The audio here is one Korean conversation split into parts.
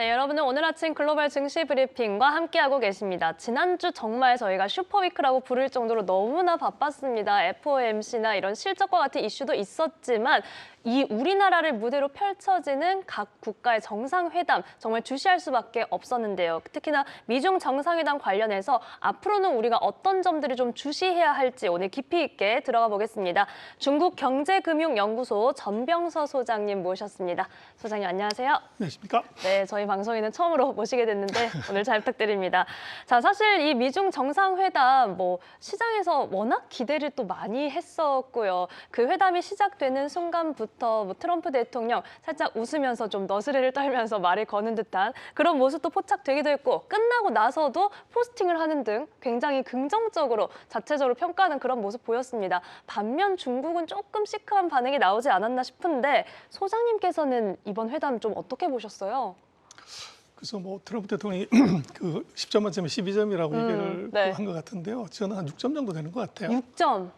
네, 여러분은 오늘 아침 글로벌 증시 브리핑과 함께하고 계십니다. 지난주 정말 저희가 슈퍼위크라고 부를 정도로 너무나 바빴습니다. FOMC나 이런 실적과 같은 이슈도 있었지만 이 우리나라를 무대로 펼쳐지는 각 국가의 정상회담 정말 주시할 수밖에 없었는데요. 특히나 미중 정상회담 관련해서 앞으로는 우리가 어떤 점들을 좀 주시해야 할지 오늘 깊이 있게 들어가 보겠습니다. 중국경제금융연구소 전병서 소장님 모셨습니다. 소장님 안녕하세요. 안녕하십니까? 네, 저희 방송에는 처음으로 모시게 됐는데 오늘 잘 부탁드립니다. 자, 사실 이 미중 정상회담 시장에서 워낙 기대를 또 많이 했었고요. 그 회담이 시작되는 순간부터 트럼프 대통령 살짝 웃으면서 좀 너스레를 떨면서 말을 거는 듯한 그런 모습도 포착되기도 했고 끝나고 나서도 포스팅을 하는 등 굉장히 긍정적으로 자체적으로 평가하는 그런 모습 보였습니다. 반면 중국은 조금 시크한 반응이 나오지 않았나 싶은데 소장님께서는 이번 회담 좀 어떻게 보셨어요? 그래서 트럼프 대통령이 그 10점 만점에 12점이라고 얘기를 네. 한 것 같은데요. 저는 한 6점 정도 되는 것 같아요. 6점.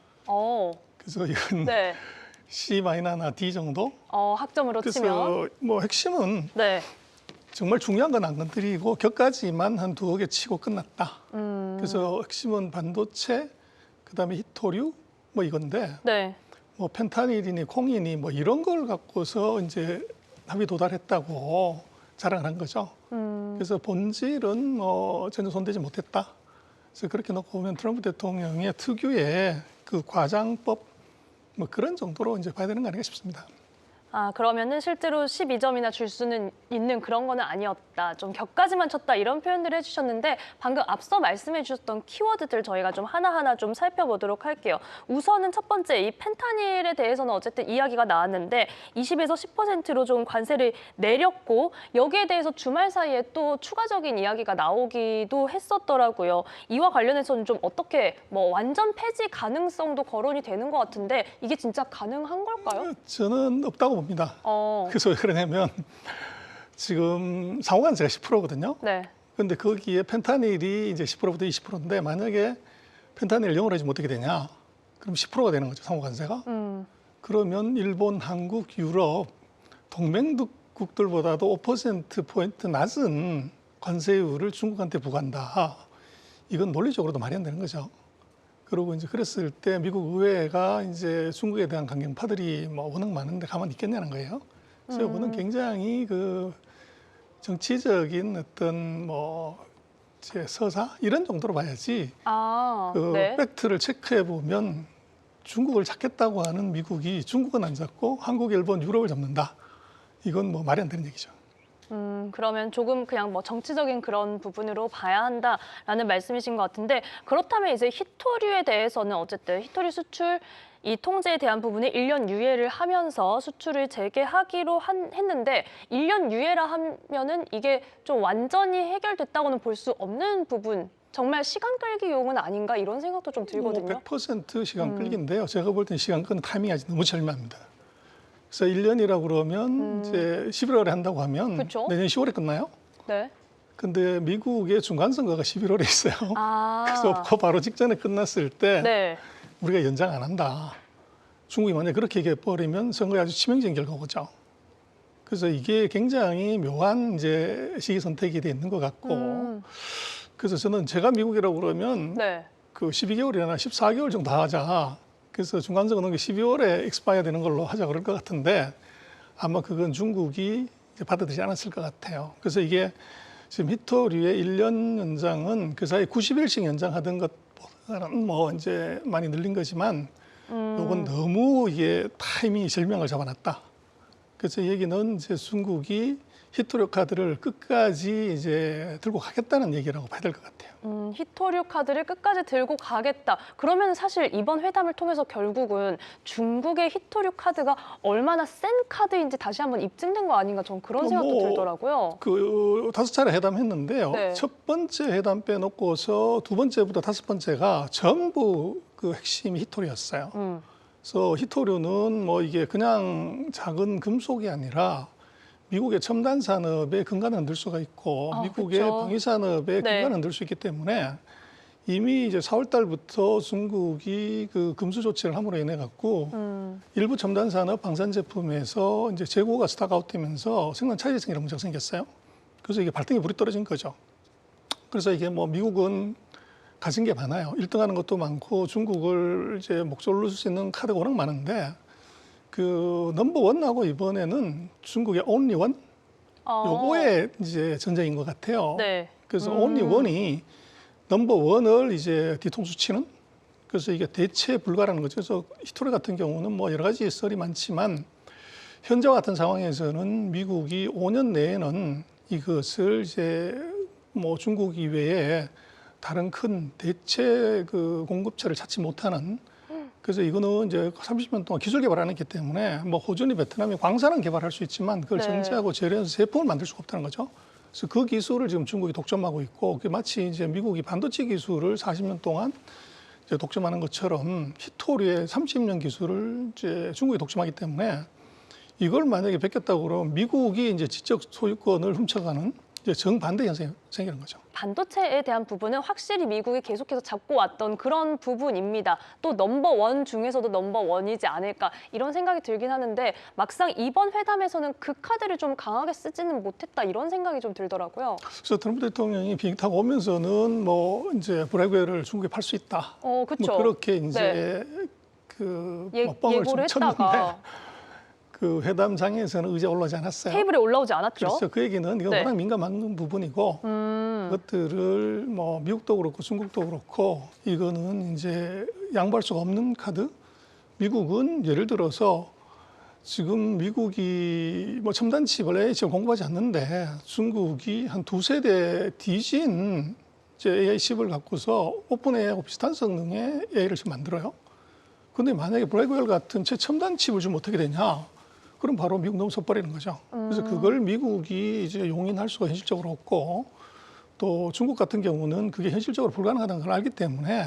그래서 이건 네. C-나 D 정도? 학점으로 치면. 그래서 핵심은 네. 정말 중요한 건 안 건드리고 격가지만 한 두어 개 치고 끝났다. 그래서 핵심은 반도체, 그다음에 히토류 이건데 네. 펜타닐이니 콩이니 이런 걸 갖고서 이제 합의 도달했다고 자랑을 한 거죠. 그래서 본질은 전혀 손대지 못했다. 그래서 그렇게 놓고 보면 트럼프 대통령의 특유의 그 과장법 그런 정도로 이제 봐야 되는 거 아닌가 싶습니다. 그러면은 실제로 12점이나 줄 수는 있는 그런 거는 아니었다. 좀 격까지만 쳤다 이런 표현들을 해주셨는데 방금 앞서 말씀해 주셨던 키워드들 저희가 좀 하나하나 좀 살펴보도록 할게요. 우선은 첫 번째 이 펜타닐에 대해서는 어쨌든 이야기가 나왔는데 20에서 10%로 좀 관세를 내렸고 여기에 대해서 주말 사이에 또 추가적인 이야기가 나오기도 했었더라고요. 이와 관련해서는 좀 어떻게 완전 폐지 가능성도 거론이 되는 것 같은데 이게 진짜 가능한 걸까요? 저는 없다고 봅니다. 그래서 왜 그러냐면 지금 상호관세가 10%거든요. 네. 그런데 거기에 펜타닐이 이제 10%부터 20%인데 만약에 펜타닐을 0으로 하시면 어떻게 되냐? 그럼 10%가 되는 거죠, 상호관세가. 그러면 일본, 한국, 유럽 동맹국들보다도 5%포인트 낮은 관세율을 중국한테 부과한다. 이건 논리적으로도 말이 안 되는 거죠. 그리고 이제 그랬을 때 미국 의회가 이제 중국에 대한 강경파들이 워낙 많은데 가만히 있겠냐는 거예요. 그래서 이거는 굉장히 그 정치적인 어떤 제 서사 이런 정도로 봐야지. 네. 팩트를 체크해 보면 중국을 잡겠다고 하는 미국이 중국은 안 잡고 한국, 일본, 유럽을 잡는다. 이건 말이 안 되는 얘기죠. 그러면 조금 그냥 정치적인 그런 부분으로 봐야 한다라는 말씀이신 것 같은데 그렇다면 이제 히토류에 대해서는 어쨌든 히토류 수출 이 통제에 대한 부분이 1년 유예를 하면서 수출을 재개하기로 했는데 1년 유예라 하면은 이게 좀 완전히 해결됐다고는 볼 수 없는 부분 정말 시간 끌기용은 아닌가 이런 생각도 좀 들거든요. 100% 시간 끌기인데요. 제가 볼 때는 시간 끄는 타이밍이 아직 너무 절묘합니다. 그래서 1년이라고 그러면 이제 11월에 한다고 하면 그쵸? 내년 10월에 끝나요? 네. 근데 미국의 중간선거가 11월에 있어요. 그래서 그 바로 직전에 끝났을 때 네. 우리가 연장 안 한다. 중국이 만약 그렇게 얘기해버리면 선거에 아주 치명적인 결과가 오죠. 그래서 이게 굉장히 묘한 이제 시기 선택이 돼 있는 것 같고 그래서 저는 제가 미국이라고 그러면 네. 그 12개월이나 14개월 정도 하자. 그래서 중간선거 넘게 12월에 익스파이어 되는 걸로 하자 그럴 것 같은데 아마 그건 중국이 이제 받아들이지 않았을 것 같아요. 그래서 이게 지금 히토류의 1년 연장은 그 사이 90일씩 연장하던 것보다는 이제 많이 늘린 거지만 요건 너무 이게 타이밍이 절명을 잡아놨다. 그래서 이 얘기는 이제 중국이 히토류 카드를 끝까지 이제 들고 가겠다는 얘기라고 봐야 될 것 같아요. 히토류 카드를 끝까지 들고 가겠다. 그러면 사실 이번 회담을 통해서 결국은 중국의 히토류 카드가 얼마나 센 카드인지 다시 한번 입증된 거 아닌가 저는 그런 생각도 들더라고요. 그 5차례 회담했는데요. 네. 첫 번째 회담 빼놓고서 두 번째부터 다섯 번째가 전부 그 핵심이 히토류였어요. 그래서 히토류는 이게 그냥 작은 금속이 아니라 미국의 첨단 산업의 근간을 흔들 수가 있고 미국의 그쵸. 방위 산업의 근간을 흔들 수 있기 때문에 이미 이제 4월 달부터 중국이 그 금수 조치를 함으로 인해 갖고 일부 첨단 산업 방산 제품에서 이제 재고가 스탁아웃되면서 생산 차질성이라는 문제가 생겼어요. 그래서 이게 발등에 불이 떨어진 거죠. 그래서 이게 뭐 미국은 가진 게 많아요. 1등하는 것도 많고 중국을 이제 목소리를 누를 수 있는 카드가 워낙 많은데 그 넘버 원하고 이번에는 중국의 only one 요거의 이제 전쟁인 것 같아요. 네. 그래서 only one이 넘버 원을 이제 뒤통수 치는 그래서 이게 대체 불가라는 거죠. 그래서 히토리 같은 경우는 뭐 여러 가지 썰이 많지만 현재와 같은 상황에서는 미국이 5년 내에는 이것을 이제 뭐 중국 이외에 다른 큰 대체 그 공급처를 찾지 못하는 그래서 이거는 이제 30년 동안 기술 개발 안 했기 때문에 뭐 호주니 베트남이 광산은 개발할 수 있지만 그걸 네. 정제하고 재련해서 제품을 만들 수가 없다는 거죠. 그래서 그 기술을 지금 중국이 독점하고 있고 그게 마치 이제 미국이 반도체 기술을 40년 동안 이제 독점하는 것처럼 히토리의 30년 기술을 이제 중국이 독점하기 때문에 이걸 만약에 뺏겼다고 그러면 미국이 이제 지적 소유권을 훔쳐가는 이제 정반대 현상이 생기는 거죠. 반도체에 대한 부분은 확실히 미국이 계속해서 잡고 왔던 그런 부분입니다. 또 넘버 원 중에서도 넘버 원이지 않을까 이런 생각이 들긴 하는데 막상 이번 회담에서는 그 카드를 좀 강하게 쓰지는 못했다 이런 생각이 좀 들더라고요. 그래서 트럼프 대통령이 비행기 타고 오면서는 뭐 이제 브레그웨를 중국에 팔 수 있다. 그렇죠. 뭐 그렇게 이제 네. 그 예고를 뻥을 좀 쳤는데 했다가 그 회담장에서는 의제 올라오지 않았어요. 테이블에 올라오지 않았죠. 그렇죠. 그 얘기는 이건 네. 워낙 민감한 부분이고 그것들을 뭐 미국도 그렇고 중국도 그렇고 이거는 이제 양보할 수가 없는 카드. 미국은 예를 들어서 지금 미국이 뭐 첨단 칩을 지금 공급하지 않는데 중국이 한 두세 대 뒤진 이제 AI 칩을 갖고서 오픈 AI하고 비슷한 성능의 AI를 지금 만들어요. 근데 만약에 블랙웰 같은 최첨단 칩을 주면 어떻게 되냐? 그럼 바로 미국 너무 섣버리는 거죠. 그래서 그걸 미국이 이제 용인할 수가 현실적으로 없고 또 중국 같은 경우는 그게 현실적으로 불가능하다는 걸 알기 때문에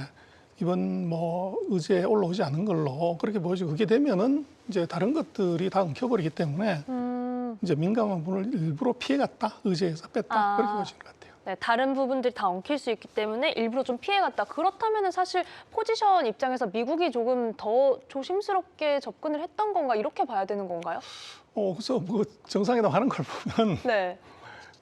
이번 뭐 의제에 올라오지 않은 걸로 그렇게 보여지고 그게 되면은 이제 다른 것들이 다 엉켜버리기 때문에 이제 민감한 부분을 일부러 피해갔다 의제에서 뺐다 그렇게 보여지는 것 같아요. 네, 다른 부분들이 다 엉킬 수 있기 때문에 일부러 좀 피해갔다. 그렇다면 사실 포지션 입장에서 미국이 조금 더 조심스럽게 접근을 했던 건가 이렇게 봐야 되는 건가요? 그래서 뭐 정상회담 하는 걸 보면 네.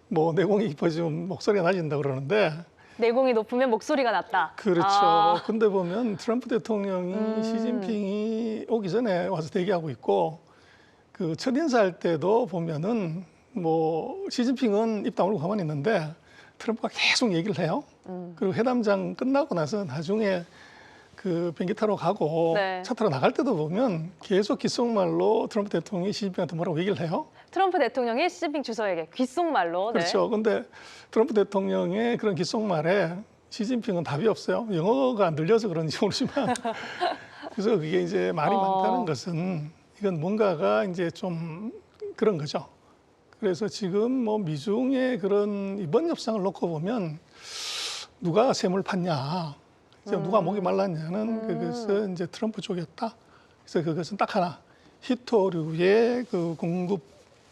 뭐 내공이 깊어지면 목소리가 낮아진다 그러는데 내공이 높으면 목소리가 낮다. 그렇죠. 근데 보면 트럼프 대통령이 시진핑이 오기 전에 와서 대기하고 있고 그 첫 인사할 때도 보면은 뭐 시진핑은 입 다물고 가만히 있는데 트럼프가 계속 얘기를 해요. 그리고 회담장 끝나고 나서 나중에 그 비행기 타러 가고 네. 차 타러 나갈 때도 보면 계속 귓속말로 트럼프 대통령이 시진핑한테 뭐라고 얘기를 해요. 트럼프 대통령이 시진핑 주석에게 귓속말로. 네. 그렇죠. 근데 트럼프 대통령의 그런 귓속말에 시진핑은 답이 없어요. 영어가 안 들려서 그런지 모르지만. 그래서 그게 이제 말이 많다는 것은 이건 뭔가가 이제 좀 그런 거죠. 그래서 지금 뭐 미중의 그런 이번 협상을 놓고 보면 누가 샘을 팠냐, 누가 목이 말랐냐는 그것은 이제 트럼프 쪽이었다. 그래서 그것은 딱 하나 히토류의 그 공급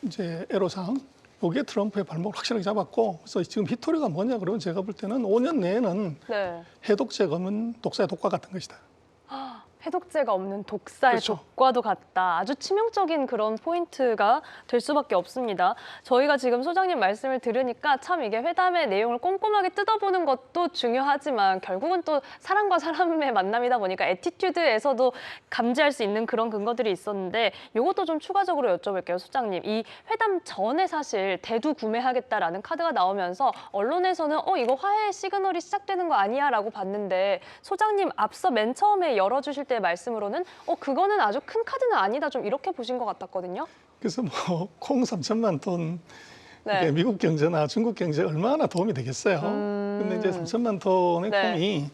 이제 애로사항, 이게 트럼프의 발목을 확실하게 잡았고, 그래서 지금 히토류가 뭐냐 그러면 제가 볼 때는 5년 내에는 네. 해독제가 없는 독사의 독과 같은 것이다. 해독제가 없는 독사의 그렇죠. 독과도 같다. 아주 치명적인 그런 포인트가 될 수밖에 없습니다. 저희가 지금 소장님 말씀을 들으니까 참 이게 회담의 내용을 꼼꼼하게 뜯어보는 것도 중요하지만 결국은 또 사람과 사람의 만남이다 보니까 애티튜드에서도 감지할 수 있는 그런 근거들이 있었는데 이것도 좀 추가적으로 여쭤볼게요, 소장님. 이 회담 전에 사실 대두 구매하겠다라는 카드가 나오면서 언론에서는 이거 화해의 시그널이 시작되는 거 아니야 라고 봤는데 소장님 앞서 맨 처음에 열어주실 때 말씀으로는 그거는 아주 큰 카드는 아니다 좀 이렇게 보신 것 같았거든요. 그래서 뭐 콩 3천만 톤 네. 이게 미국 경제나 중국 경제에 얼마나 도움이 되겠어요. 근데 이제 3천만 톤의 네. 콩이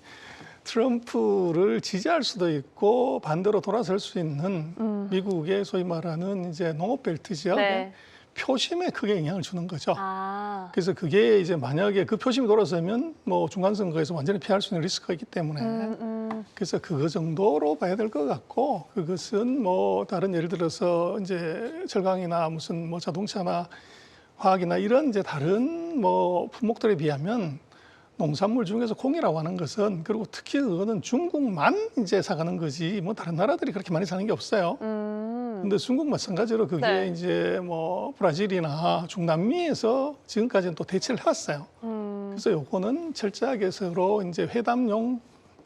트럼프를 지지할 수도 있고 반대로 돌아설 수 있는 미국의 소위 말하는 이제 농업벨트 지역에 네. 표심에 크게 영향을 주는 거죠. 아, 그래서 그게 이제 만약에 그 표심이 돌아서면 뭐 중간선거에서 완전히 피할 수 있는 리스크가 있기 때문에 그래서 그거 정도로 봐야 될 것 같고 그것은 뭐 다른 예를 들어서 이제 철강이나 무슨 뭐 자동차나 화학이나 이런 이제 다른 뭐 품목들에 비하면 농산물 중에서 콩이라고 하는 것은 그리고 특히 그거는 중국만 이제 사가는 거지 뭐 다른 나라들이 그렇게 많이 사는 게 없어요. 근데 중국 마찬가지로 그게 네. 이제 뭐 브라질이나 중남미에서 지금까지는 또 대치를 해왔어요. 그래서 요거는 철저하게 서로 이제 회담용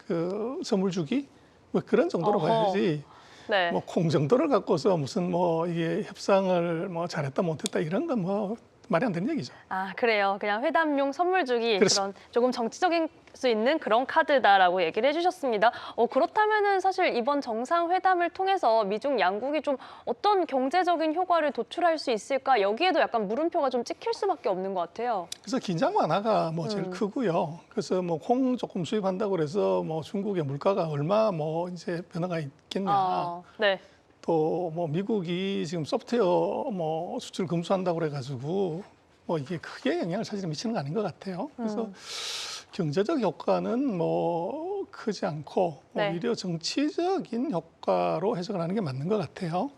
그 선물 주기 뭐 그런 정도로 어허. 봐야지. 네. 뭐 콩 정도를 갖고서 무슨 뭐 이게 협상을 뭐 잘했다 못했다 이런 건 뭐 말이 안 되는 얘기죠. 아, 그래요. 그냥 회담용 선물 주기 그렇습니다. 그런 조금 정치적인 수 있는 그런 카드다라고 얘기를 해주셨습니다. 그렇다면은 사실 이번 정상회담을 통해서 미중 양국이 좀 어떤 경제적인 효과를 도출할 수 있을까? 여기에도 약간 물음표가 좀 찍힐 수밖에 없는 것 같아요. 그래서 긴장 완화가 뭐 제일 크고요. 그래서 뭐 콩 조금 수입한다고 그래서 뭐 중국의 물가가 얼마 뭐 이제 변화가 있겠냐. 네. 또 뭐 미국이 지금 소프트웨어 뭐 수출 금수한다고 그래가지고 뭐 이게 크게 영향을 사실 미치는 거 아닌 것 같아요. 그래서 경제적 효과는 뭐 크지 않고 네. 오히려 정치적인 효과로 해석을 하는 게 맞는 것 같아요.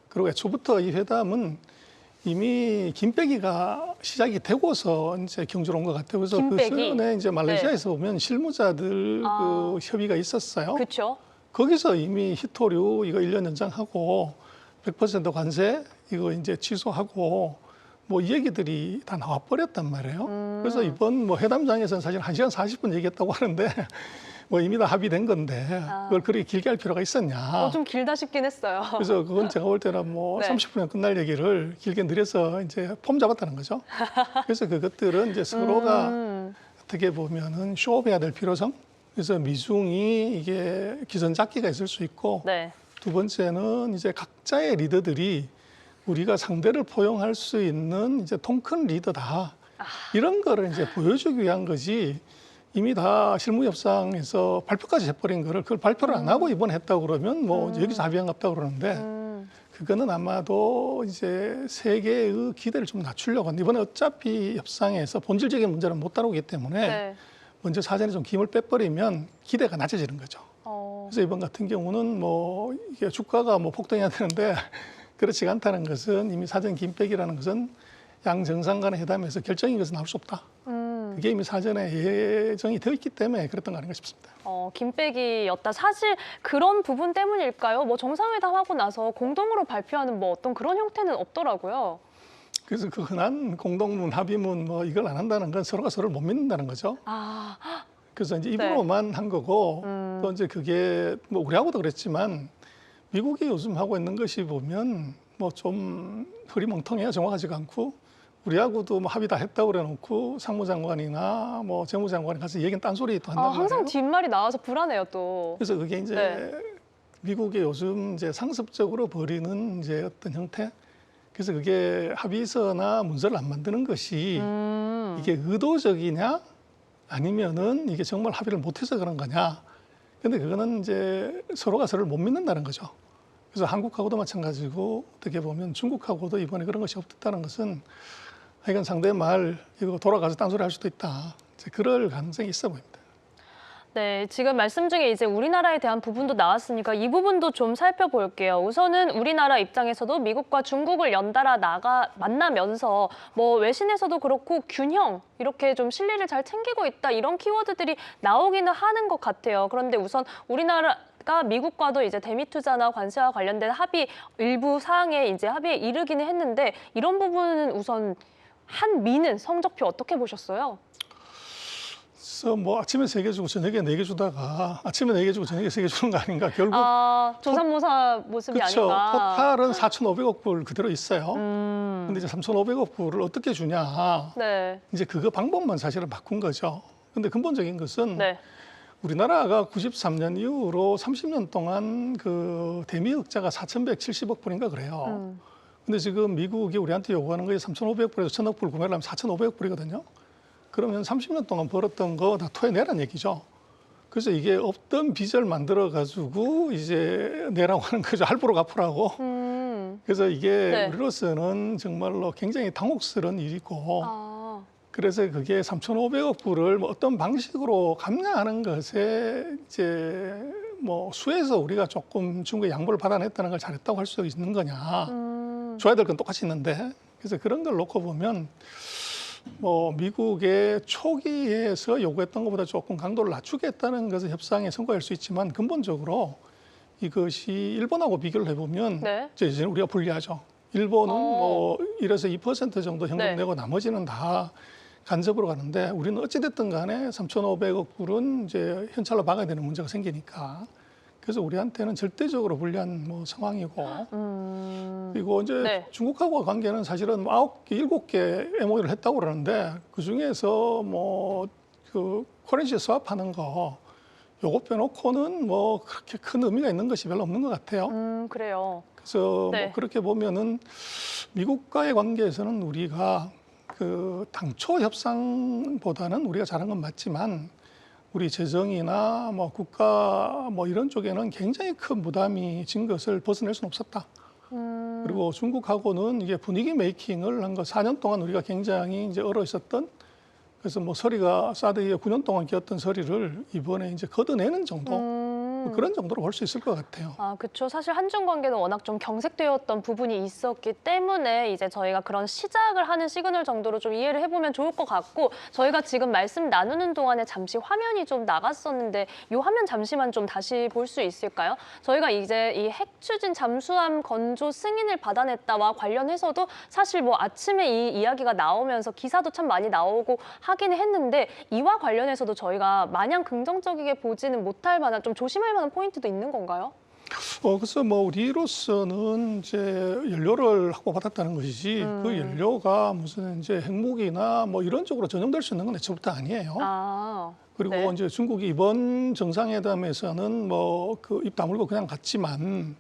그리고 애초부터 이 회담은 이미 김빼기가 시작이 되고서 이제 경주로 온 것 같아요. 그래서 김빼기? 그 전에 이제 말레이시아에서 보면 실무자들 아. 그 협의가 있었어요. 그렇죠. 거기서 이미 히토류 이거 1년 연장하고 100% 관세 이거 이제 취소하고 뭐 이 얘기들이 다 나와 버렸단 말이에요. 그래서 이번 뭐 회담장에서는 사실 1시간 40분 얘기했다고 하는데 뭐 이미 다 합의된 건데 그걸 그렇게 길게 할 필요가 있었냐. 좀 길다 싶긴 했어요. 그래서 그건 제가 볼 때는 뭐 네. 30분에 끝날 얘기를 길게 늘려서 이제 폼 잡았다는 거죠. 그래서 그것들은 이제 서로가 어떻게 보면은 쇼업해야 될 필요성. 그래서 미중이 이게 기선잡기가 있을 수 있고 네. 두 번째는 이제 각자의 리더들이 우리가 상대를 포용할 수 있는 이제 통큰 리더다. 이런 거를 이제 보여주기 위한 거지. 이미 다 실무협상에서 발표까지 해버린 거를 그걸 발표를 안 하고 이번에 했다고 그러면 뭐 여기서 합의한 것 같다고 그러는데 그거는 아마도 이제 세계의 기대를 좀 낮추려고 하는데 이번에 어차피 협상에서 본질적인 문제는 못 다루기 때문에 네. 먼저 사전에 좀 김을 빼버리면 기대가 낮아지는 거죠. 어, 그래서 이번 같은 경우는 뭐 이게 주가가 뭐 폭등해야 되는데 그렇지가 않다는 것은 이미 사전 김 빼기라는 것은 양 정상 간의 회담에서 결정인 것은 나올 수 없다. 그게 이미 사전에 예정이 되어 있기 때문에 그랬던 거 아닌가 싶습니다. 김빼기였다. 사실 그런 부분 때문일까요? 뭐 정상회담 하고 나서 공동으로 발표하는 뭐 어떤 그런 형태는 없더라고요. 그래서 그 흔한 공동문, 합의문 뭐 이걸 안 한다는 건 서로가 서로를 못 믿는다는 거죠. 아, 그래서 이제 입으로만 한 거고 또 이제 그게 뭐 우리하고도 그랬지만 미국이 요즘 하고 있는 것이 보면 뭐 좀 흐리멍텅해요. 정확하지가 않고 우리하고도 뭐 합의 다 했다고 그래놓고 상무장관이나 뭐 재무장관이 가서 얘기는 딴소리 또 한단 항상 말이에요. 뒷말이 나와서 불안해요, 또. 그래서 그게 이제 네. 미국의 요즘 이제 상습적으로 벌이는 이제 어떤 형태. 그래서 그게 합의서나 문서를 안 만드는 것이 이게 의도적이냐 아니면은 이게 정말 합의를 못해서 그런 거냐. 근데 그거는 이제 서로가 서로를 못 믿는다는 거죠. 그래서 한국하고도 마찬가지고 어떻게 보면 중국하고도 이번에 그런 것이 없었다는 것은 하여간 상대의 말 이거 돌아가서 딴소리 할 수도 있다. 이제 그럴 가능성이 있어 보입니다. 네, 지금 말씀 중에 이제 우리나라에 대한 부분도 나왔으니까 이 부분도 좀 살펴볼게요. 우선은 우리나라 입장에서도 미국과 중국을 연달아 만나면서 뭐 외신에서도 그렇고 균형, 이렇게 좀 실리를 잘 챙기고 있다 이런 키워드들이 나오기는 하는 것 같아요. 그런데 우선 우리나라가 미국과도 이제 대미 투자나 관세와 관련된 합의 일부 사항에 이제 합의에 이르기는 했는데 이런 부분은 우선 한미는 성적표 어떻게 보셨어요? 그래서 뭐 아침에 3개 주고 저녁에 4개 주다가 아침에 4개 주고 저녁에 3개 주는 거 아닌가. 결국 조삼모사 모습이 그렇죠. 아닌가. 토탈은 4,500억 불 그대로 있어요. 근데 이제 3,500억 불을 어떻게 주냐. 네. 이제 그거 방법만 사실은 바꾼 거죠. 근데 근본적인 것은 네. 우리나라가 93년 이후로 30년 동안 그 대미 흑자가 4,170억 불인가 그래요. 근데 지금 미국이 우리한테 요구하는 거에 3,500 불에서 1,000억 불 구매를 하면 4,500억 불이거든요. 그러면 30년 동안 벌었던 거 다 토해내란 얘기죠. 그래서 이게 없던 빚을 만들어 가지고 이제 내라고 하는 거죠. 할부로 갚으라고. 그래서 이게 네. 우리로서는 정말로 굉장히 당혹스러운 일이고 그래서 그게 3,500억 불을 뭐 어떤 방식으로 갚냐하는 것에 이제 뭐 수에서 우리가 조금 중국의 양보를 받아냈다는 걸 잘했다고 할 수 있는 거냐. 줘야 될 건 똑같이 있는데. 그래서 그런 걸 놓고 보면 뭐 미국의 초기에서 요구했던 것보다 조금 강도를 낮추겠다는 것은 협상의 성과일 수 있지만 근본적으로 이것이 일본하고 비교를 해보면 네. 이제 우리가 불리하죠. 일본은 뭐 1에서 2% 정도 현금 네. 내고 나머지는 다 간접으로 가는데 우리는 어찌됐든 간에 3,500억 불은 이제 현찰로 박아야 되는 문제가 생기니까 그래서 우리한테는 절대적으로 불리한 뭐 상황이고 그리고 이제 네. 중국하고 관계는 사실은 9개, 7개 MOU를 했다고 그러는데 그중에서 뭐 그 코렌시 스왑하는 거 요거 빼놓고는 뭐 그렇게 큰 의미가 있는 것이 별로 없는 것 같아요. 그래요. 그래서 네. 뭐 그렇게 보면은 미국과의 관계에서는 우리가 그 당초 협상보다는 우리가 잘한 건 맞지만 우리 재정이나 뭐 국가 뭐 이런 쪽에는 굉장히 큰 부담이 진 것을 벗어낼 수는 없었다. 그리고 중국하고는 이게 분위기 메이킹을 한 거 4년 동안 우리가 굉장히 이제 얼어 있었던 그래서 뭐 서리가 사드 이후에 9년 동안 끼었던 서리를 이번에 이제 걷어내는 정도 뭐 그런 정도로 볼 수 있을 것 같아요. 아, 그렇죠. 사실 한중 관계는 워낙 좀 경색되었던 부분이 있었기 때문에 이제 저희가 그런 시작을 하는 시그널 정도로 좀 이해를 해보면 좋을 것 같고 저희가 지금 말씀 나누는 동안에 잠시 화면이 좀 나갔었는데 이 화면 잠시만 좀 다시 볼 수 있을까요? 저희가 이제 이 핵 추진 잠수함 건조 승인을 받아냈다와 관련해서도 사실 뭐 아침에 이 이야기가 나오면서 기사도 참 많이 나오고 하긴 했는데 이와 관련해서도 저희가 마냥 긍정적이게 보지는 못할 만한 좀 조심할 만한 포인트도 있는 건가요? 그래서 뭐 우리로서는 이제 연료를 확보받았다는 것이지 그 연료가 무슨 이제 핵무기나 뭐 이런 쪽으로 전용될 수 있는 건 애초부터 아니에요. 아, 그리고 네. 이제 중국이 이번 정상회담에서는 뭐 그 입 다물고 그냥 갔지만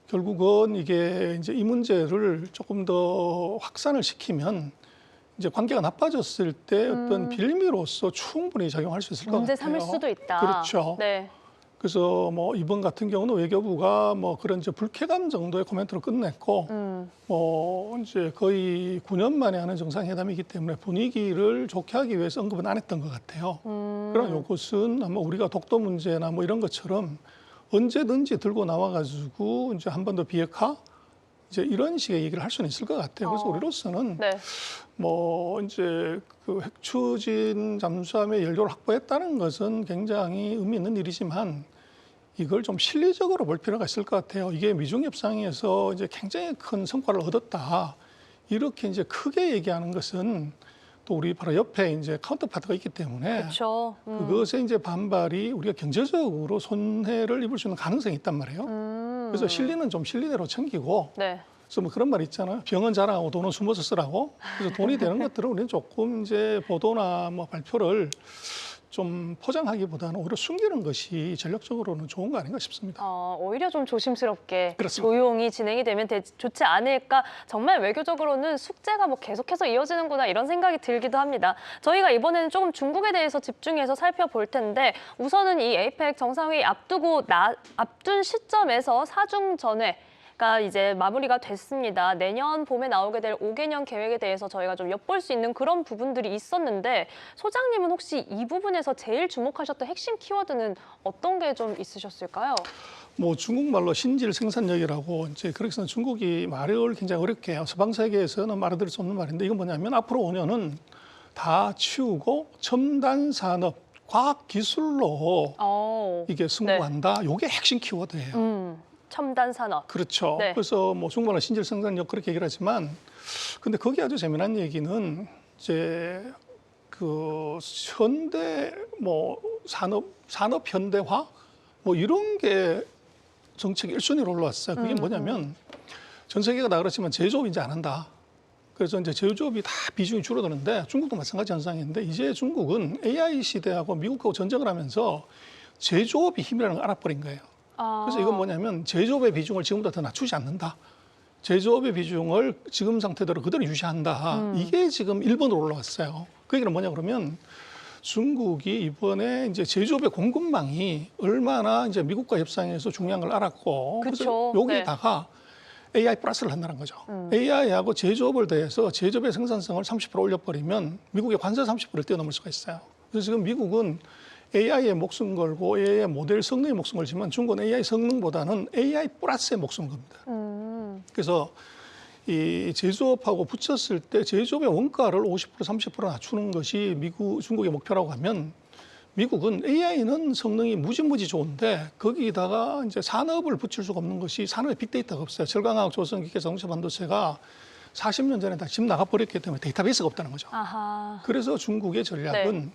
결국은 이게 이제 이 문제를 조금 더 확산을 시키면 이제 관계가 나빠졌을 때 어떤 빌미로서 충분히 작용할 수 있을 것 문제 같아요. 삼을 수도 있다. 그렇죠. 네. 그래서 뭐 이번 같은 경우는 외교부가 뭐 그런 이제 불쾌감 정도의 코멘트로 끝냈고 뭐 이제 거의 9년 만에 하는 정상회담이기 때문에 분위기를 좋게 하기 위해서 언급은 안 했던 것 같아요. 그럼 이것은 아마 우리가 독도 문제나 뭐 이런 것처럼 언제든지 들고 나와가지고 이제 한 번 더 비핵화 이제 이런 식의 얘기를 할 수는 있을 것 같아요. 그래서 우리로서는 네. 뭐 이제 그 핵추진 잠수함의 연료를 확보했다는 것은 굉장히 의미 있는 일이지만 이걸 좀 실리적으로 볼 필요가 있을 것 같아요. 이게 미중 협상에서 이제 굉장히 큰 성과를 얻었다. 이렇게 이제 크게 얘기하는 것은 또 우리 바로 옆에 이제 카운터파트가 있기 때문에 그렇죠. 그것에 이제 반발이 우리가 경제적으로 손해를 입을 수 있는 가능성이 있단 말이에요. 그래서 실리는 좀 실리대로 챙기고 네. 그래서 뭐 그런 말 있잖아요. 병은 자랑하고 돈은 숨어서 쓰라고. 그래서 돈이 되는 것들은 우리는 조금 이제 보도나 뭐 발표를 좀 포장하기보다는 오히려 숨기는 것이 전략적으로는 좋은 거 아닌가 싶습니다. 오히려 좀 조심스럽게 그렇습니다. 조용히 진행이 되면 좋지 않을까. 정말 외교적으로는 숙제가 뭐 계속해서 이어지는구나 이런 생각이 들기도 합니다. 저희가 이번에는 조금 중국에 대해서 집중해서 살펴볼 텐데 우선은 이 에이펙 정상회의 앞둔 시점에서 사중전회 가 이제 마무리가 됐습니다. 내년 봄에 나오게 될 5개년 계획에 대해서 저희가 좀 엿볼 수 있는 그런 부분들이 있었는데 소장님은 혹시 이 부분에서 제일 주목하셨던 핵심 키워드는 어떤 게 좀 있으셨을까요? 뭐 중국말로 신질 생산력이라고 이제 그렇게 해서 중국이 말을 굉장히 어렵게 해요. 서방 세계에서는 말아들일 수 없는 말인데 이건 뭐냐면 앞으로 5년은 다 치우고 첨단 산업, 과학 기술로 이게 승부한다. 이게 핵심 키워드예요. 첨단 산업. 그렇죠. 네. 그래서 뭐 중국말로 신질 생산력 그렇게 얘기를 하지만 근데 거기 아주 재미난 얘기는 이제 그 현대 뭐 산업 현대화 뭐 이런 게 정책 1순위로 올라왔어요. 그게 뭐냐면 전 세계가 다 그렇지만 제조업 이제 안 한다. 그래서 이제 제조업이 다 비중이 줄어드는데 중국도 마찬가지 현상인데 이제 중국은 AI 시대하고 미국하고 전쟁을 하면서 제조업이 힘이라는 걸 알아버린 거예요. 그래서 이건 뭐냐면 제조업의 비중을 지금보다 더 낮추지 않는다. 제조업의 비중을 지금 상태대로 그대로 유지한다. 이게 지금 1번으로 올라왔어요. 그 얘기는 뭐냐 그러면 중국이 이번에 이제 제조업의 공급망이 얼마나 이제 미국과 협상에서 중요한 걸 알았고 그쵸. 그래서 여기다가 AI 플러스를 한다는 거죠. AI하고 제조업을 더해서 제조업의 생산성을 30% 올려버리면 미국의 관세 30%를 뛰어넘을 수가 있어요. 그래서 지금 미국은 AI에 목숨 걸고 AI 모델 성능에 목숨 걸지만 중국은 AI 성능보다는 AI 플러스에 목숨 겁니다. 그래서 이 제조업하고 붙였을 때 제조업의 원가를 50% 30% 낮추는 것이 중국의 목표라고 하면 미국은 AI는 성능이 무지무지 좋은데 거기다가 이제 산업을 붙일 수가 없는 것이 산업에 빅데이터가 없어요. 철강화학, 조선기계, 자동차 반도체가 40년 전에 다 집 나가버렸기 때문에 데이터베이스가 없다는 거죠. 아하. 그래서 중국의 전략은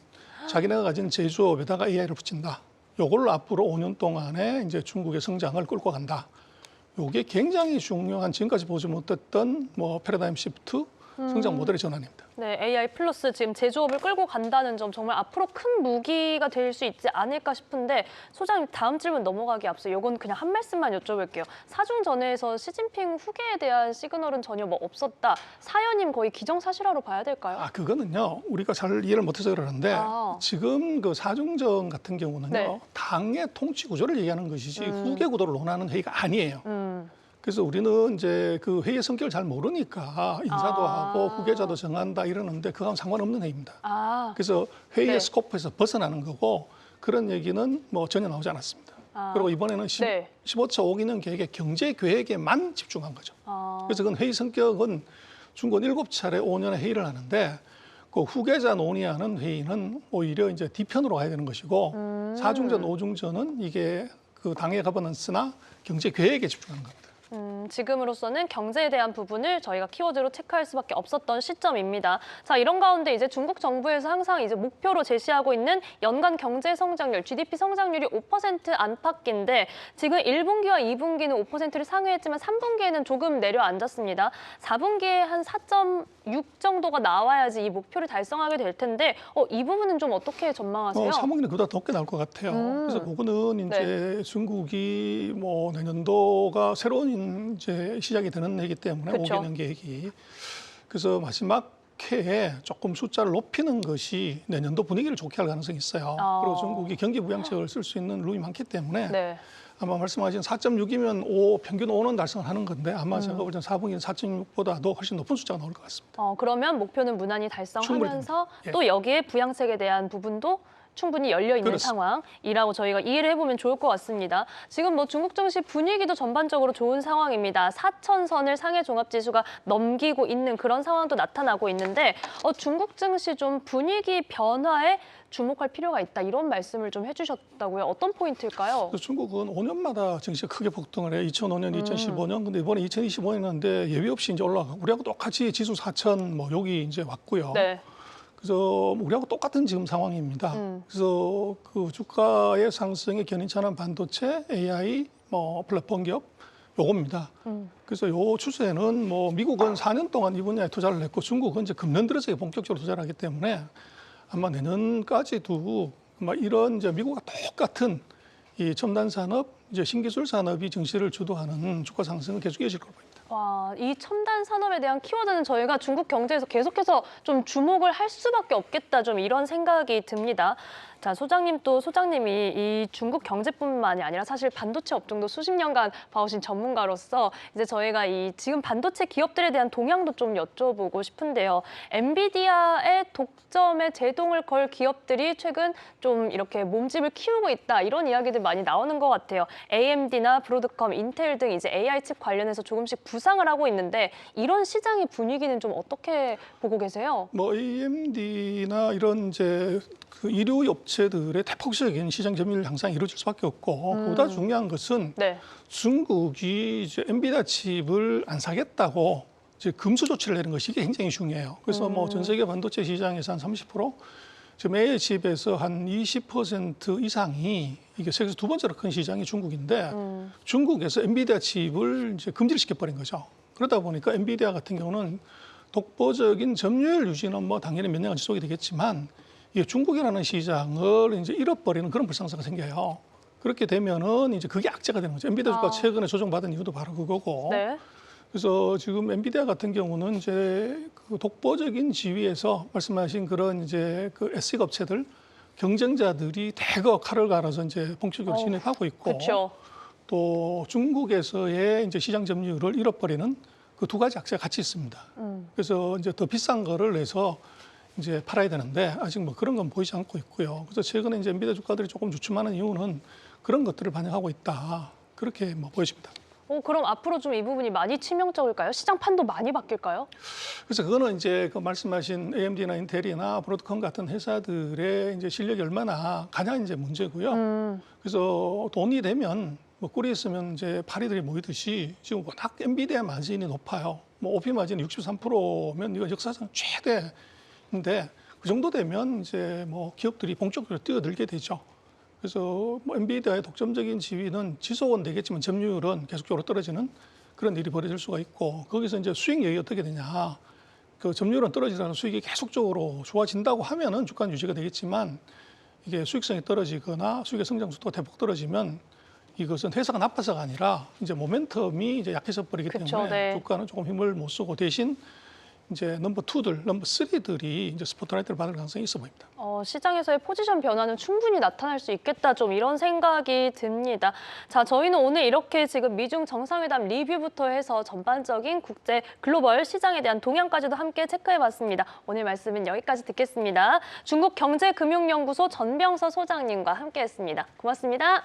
자기네가 가진 제조업에다가 AI를 붙인다. 요걸로 앞으로 5년 동안에 이제 중국의 성장을 끌고 간다. 요게 굉장히 중요한 지금까지 보지 못했던 뭐 패러다임 시프트 성장 모델의 전환입니다. 네, AI 플러스 지금 제조업을 끌고 간다는 점 정말 앞으로 큰 무기가 될 수 있지 않을까 싶은데 소장님 다음 질문 넘어가기 앞서 이건 그냥 한 말씀만 여쭤볼게요. 사중전회에서 시진핑 후계에 대한 시그널은 전혀 뭐 없었다. 사연임 거의 기정사실화로 봐야 될까요? 아, 그거는요. 우리가 잘 이해를 못해서 그러는데 지금 그 사중전 같은 경우는요. 네. 당의 통치 구조를 얘기하는 것이지 후계 구도를 논하는 회의가 아니에요. 그래서 우리는 이제 그 회의 성격을 잘 모르니까 인사도 하고 후계자도 정한다 이러는데 그건 상관없는 회의입니다. 그래서 회의의 네. 스코프에서 벗어나는 거고 그런 얘기는 뭐 전혀 나오지 않았습니다. 그리고 이번에는 네. 15차 5기년 계획의 경제 계획에만 집중한 거죠. 그래서 그건 회의 성격은 중국 7차례 5년에 회의를 하는데 그 후계자 논의하는 회의는 오히려 이제 뒤편으로 가야 되는 것이고 사중전, 오중전은 이게 그 당의 가버넌스나 경제 계획에 집중하는 겁니다. 지금으로서는 경제에 대한 부분을 저희가 키워드로 체크할 수밖에 없었던 시점입니다. 자, 이런 가운데 이제 중국 정부에서 항상 이제 목표로 제시하고 있는 연간 경제 성장률, GDP 성장률이 5% 안팎인데 지금 1분기와 2분기는 5%를 상회했지만 3분기에는 조금 내려앉았습니다. 4분기에 한 4.6 정도가 나와야지 이 목표를 달성하게 될 텐데 이 부분은 좀 어떻게 전망하세요? 3분기는 그보다 더 높게 나올 것 같아요. 그래서 그거는 이제 중국이 뭐 내년도가 새로운 이제 시작이 되는 해이기 때문에 그쵸. 5개년 계획이. 그래서 마지막 해에 조금 숫자를 높이는 것이 내년도 분위기를 좋게 할 가능성이 있어요. 그리고 중국이 경기 부양책을 쓸 수 있는 룸이 많기 때문에 네. 아마 말씀하신 4.6이면 5, 평균 5는 달성하는 건데 아마 제가 볼 때는 4분기는 4.6보다도 훨씬 높은 숫자가 나올 것 같습니다. 그러면 목표는 무난히 달성하면서 예. 또 여기에 부양책에 대한 부분도 충분히 열려 있는 그렇습니다. 상황이라고 저희가 이해를 해보면 좋을 것 같습니다. 지금 뭐 중국 증시 분위기도 전반적으로 좋은 상황입니다. 4,000선을 상해 종합지수가 넘기고 있는 그런 상황도 나타나고 있는데 중국 증시 좀 분위기 변화에 주목할 필요가 있다 이런 말씀을 좀 해주셨다고요. 어떤 포인트일까요? 중국은 5년마다 증시가 크게 폭등을 해요. 2005년, 2015년. 근데 이번에 2025년인데 예외 없이 이제 올라가고 우리하고 똑같이 지수 4,000 뭐 여기 이제 왔고요. 네. 그래서 우리하고 똑같은 지금 상황입니다. 그래서 그 주가의 상승에 견인차는 반도체, AI, 뭐 플랫폼 기업 요겁니다. 그래서 요 추세는 뭐 미국은 4년 동안 이 분야에 투자를 했고 중국은 이제 금년 들어서 본격적으로 투자를 하기 때문에 아마 내년까지도 아마 이런 이제 미국과 똑같은 이 첨단 산업, 이제 신기술 산업이 증시를 주도하는 주가 상승은 계속 이어질 걸로 보입니다. 와, 이 첨단 산업에 대한 키워드는 저희가 중국 경제에서 계속해서 좀 주목을 할 수밖에 없겠다, 좀 이런 생각이 듭니다. 자, 소장님이 이 중국 경제뿐만이 아니라 사실 반도체 업종도 수십 년간 봐오신 전문가로서 이제 저희가 이 지금 반도체 기업들에 대한 동향도 좀 여쭤보고 싶은데요. 엔비디아의 독점에 제동을 걸 기업들이 최근 좀 이렇게 몸집을 키우고 있다 이런 이야기들 많이 나오는 것 같아요. AMD나 브로드컴, 인텔 등 이제 AI 칩 관련해서 조금씩 부상을 하고 있는데 이런 시장의 분위기는 좀 어떻게 보고 계세요? 뭐 AMD나 이런 이제 그 이류 업체들의 대폭적인 시장 점유율 향상이 이루어질 수밖에 없고 그보다 중요한 것은 네. 중국이 이제 엔비디아 칩을 안 사겠다고 이제 금수 조치를 내는 것이 이게 굉장히 중요해요. 그래서 뭐 전 세계 반도체 시장에서 한 30%, 지금 AI 칩에서 한 20% 이상이 이게 세계에서 두 번째로 큰 시장이 중국인데 중국에서 엔비디아 칩을 이제 금지를 시켜버린 거죠. 그러다 보니까 엔비디아 같은 경우는 독보적인 점유율 유지는 뭐 당연히 몇 년간 지속이 되겠지만 이게 중국이라는 시장을 이제 잃어버리는 그런 불상사가 생겨요. 그렇게 되면은 이제 그게 악재가 되는 거죠. 엔비디아 주가 최근에 조정받은 이유도 바로 그거고. 네. 그래서 지금 엔비디아 같은 경우는 이제 그 독보적인 지위에서 말씀하신 그런 이제 그 SE 업체들 경쟁자들이 대거 칼을 갈아서 이제 본격적으로 진입하고 있고 그렇죠. 또 중국에서의 이제 시장 점유율을 잃어버리는 그 두 가지 악재가 같이 있습니다. 그래서 이제 더 비싼 거를 내서 이제 팔아야 되는데 아직 뭐 그런 건 보이지 않고 있고요. 그래서 최근에 이제 엔비디아 주가들이 조금 주춤하는 이유는 그런 것들을 반영하고 있다. 그렇게 뭐 보여집니다. 그럼 앞으로 좀 이 부분이 많이 치명적일까요? 시장 판도 많이 바뀔까요? 그래서 그거는 이제 그 말씀하신 AMD나 인텔이나 브로드컴 같은 회사들의 이제 실력이 얼마나 가장 이제 문제고요. 그래서 돈이 되면 뭐 꿀이 있으면 이제 파리들이 모이듯이 지금 워낙 엔비디아 마진이 높아요. 뭐 OP 마진이 63%면 이거 역사상 최대인데 그 정도 되면 이제 뭐 기업들이 본격적으로 뛰어들게 되죠. 그래서 뭐 엔비디아의 독점적인 지위는 지속은 되겠지만 점유율은 계속적으로 떨어지는 그런 일이 벌어질 수가 있고 거기서 이제 수익력이 어떻게 되냐. 그 점유율은 떨어지라는 수익이 계속적으로 좋아진다고 하면은 주가 유지가 되겠지만 이게 수익성이 떨어지거나 수익의 성장 속도가 대폭 떨어지면 이것은 회사가 나빠서가 아니라 이제 모멘텀이 이제 약해져 버리기 그쵸, 때문에 네. 주가는 조금 힘을 못 쓰고 대신 이제 넘버 2들, 넘버 3들이 이제 스포트라이트를 받을 가능성이 있어 보입니다. 시장에서의 포지션 변화는 충분히 나타날 수 있겠다, 좀 이런 생각이 듭니다. 자, 저희는 오늘 이렇게 지금 미중 정상회담 리뷰부터 해서 전반적인 국제 글로벌 시장에 대한 동향까지도 함께 체크해봤습니다. 오늘 말씀은 여기까지 듣겠습니다. 중국경제금융연구소 전병서 소장님과 함께했습니다. 고맙습니다.